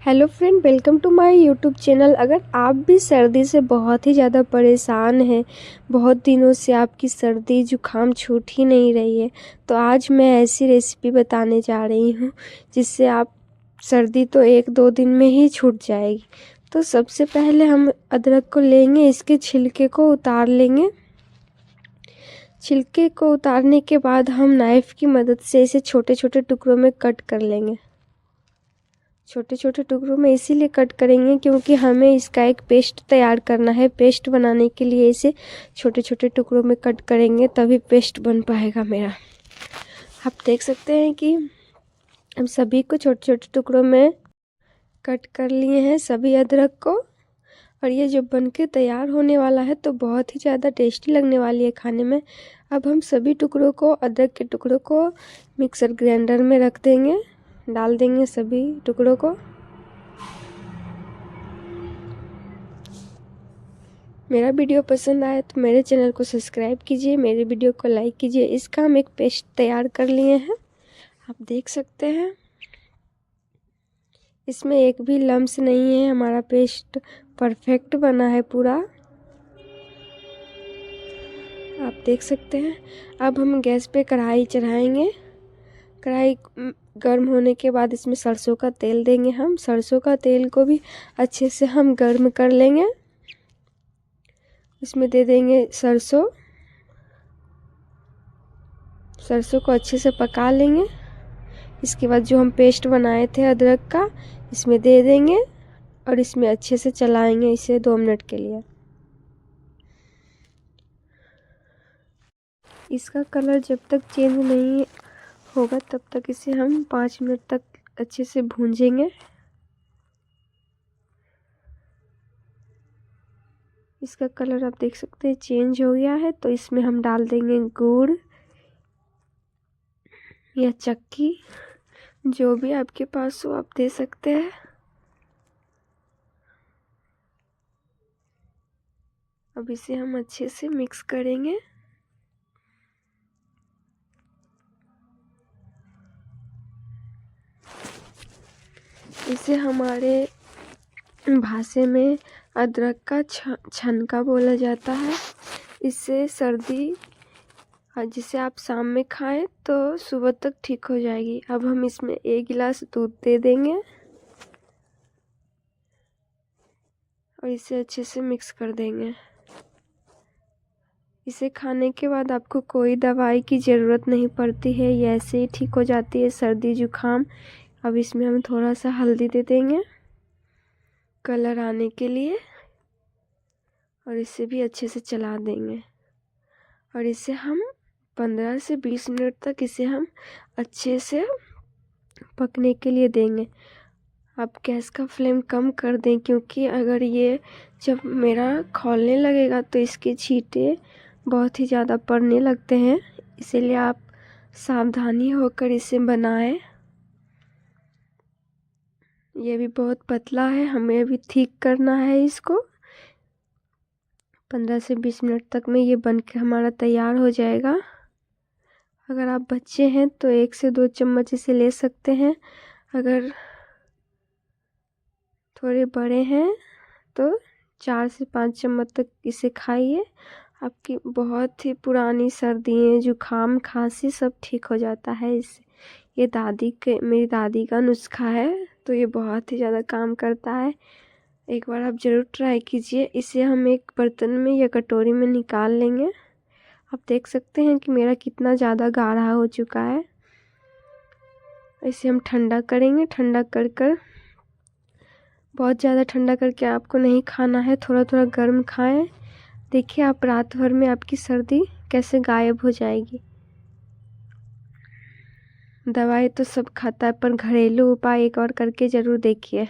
Hello friend, welcome to my YouTube channel. अगर आप भी सर्दी से बहुत ही ज़्यादा परेशान हैं, बहुत दिनों से आपकी सर्दी जुकाम छूट ही नहीं रही है, तो आज मैं ऐसी रेसिपी बताने जा रही हूँ जिससे आप सर्दी तो 1-2 दिन में ही छूट जाएगी। तो सबसे पहले हम अदरक को लेंगे, इसके छिलके को उतार लेंगे। छिलके को उतारने के बाद हम नाइफ़ की मदद से इसे छोटे छोटे टुकड़ों में कट कर लेंगे। छोटे छोटे टुकड़ों में इसीलिए कट करेंगे क्योंकि हमें इसका एक पेस्ट तैयार करना है। पेस्ट बनाने के लिए इसे छोटे छोटे टुकड़ों में कट करेंगे, तभी पेस्ट बन पाएगा मेरा। आप देख सकते हैं कि हम सभी को छोटे छोटे टुकड़ों में कट कर लिए हैं, सभी अदरक को। और ये जो बन के तैयार होने वाला है तो बहुत ही ज़्यादा टेस्टी लगने वाली है खाने में। अब हम सभी टुकड़ों को, अदरक के टुकड़ों को मिक्सर ग्राइंडर में रख देंगे, डाल देंगे सभी टुकड़ों को। मेरा वीडियो पसंद आए तो मेरे चैनल को सब्सक्राइब कीजिए, मेरे वीडियो को लाइक कीजिए। इसका हम एक पेस्ट तैयार कर लिए हैं, आप देख सकते हैं। इसमें एक भी लम्स नहीं है, हमारा पेस्ट परफेक्ट बना है पूरा, आप देख सकते हैं। अब हम गैस पे कढ़ाई चढ़ाएंगे। कढ़ाई गर्म होने के बाद इसमें सरसों का तेल देंगे हम। सरसों का तेल को भी अच्छे से हम गर्म कर लेंगे। इसमें दे देंगे सरसों को अच्छे से पका लेंगे। इसके बाद जो हम पेस्ट बनाए थे अदरक का, इसमें दे देंगे और इसमें अच्छे से चलाएंगे इसे 2 मिनट के लिए। इसका कलर जब तक चेंज नहीं होगा तब तक इसे हम 5 मिनट तक अच्छे से भूंजेंगे। इसका कलर आप देख सकते हैं चेंज हो गया है, तो इसमें हम डाल देंगे गुड़ या चक्की, जो भी आपके पास हो आप दे सकते हैं। अब इसे हम अच्छे से मिक्स करेंगे। इसे हमारे भाषा में अदरक का छनका बोला जाता है। इससे सर्दी जिसे आप शाम में खाएं तो सुबह तक ठीक हो जाएगी। अब हम इसमें 1 गिलास दूध दे देंगे और इसे अच्छे से मिक्स कर देंगे। इसे खाने के बाद आपको कोई दवाई की ज़रूरत नहीं पड़ती है, ये ऐसे ही ठीक हो जाती है सर्दी जुकाम। अब इसमें हम थोड़ा सा हल्दी दे देंगे कलर आने के लिए और इसे भी अच्छे से चला देंगे। और इसे हम 15 से 20 मिनट तक इसे हम अच्छे से पकने के लिए देंगे। आप गैस का फ्लेम कम कर दें, क्योंकि अगर ये जब मेरा खौलने लगेगा तो इसके छींटे बहुत ही ज़्यादा पड़ने लगते हैं, इसीलिए आप सावधानी होकर इसे बनाएं। ये भी बहुत पतला है, हमें अभी ठीक करना है इसको। 15 से 20 मिनट तक में ये बनके हमारा तैयार हो जाएगा। अगर आप बच्चे हैं तो 1 से 2 चम्मच इसे ले सकते हैं। अगर थोड़े बड़े हैं तो 4 से 5 चम्मच तक इसे खाइए। आपकी बहुत ही पुरानी सर्दियाँ, जुकाम, खांसी सब ठीक हो जाता है इससे। ये मेरी दादी का नुस्खा है, तो ये बहुत ही ज़्यादा काम करता है। एक बार आप ज़रूर ट्राई कीजिए। इसे हम एक बर्तन में या कटोरी में निकाल लेंगे। आप देख सकते हैं कि मेरा कितना ज़्यादा गाढ़ा हो चुका है। इसे हम ठंडा करेंगे। ठंडा कर कर, बहुत ज़्यादा ठंडा करके आपको नहीं खाना है, थोड़ा थोड़ा गर्म खाएं। देखिए आप रात भर में आपकी सर्दी कैसे गायब हो जाएगी। दवाई तो सब खाता है, पर घरेलू उपाय एक और करके ज़रूर देखिए।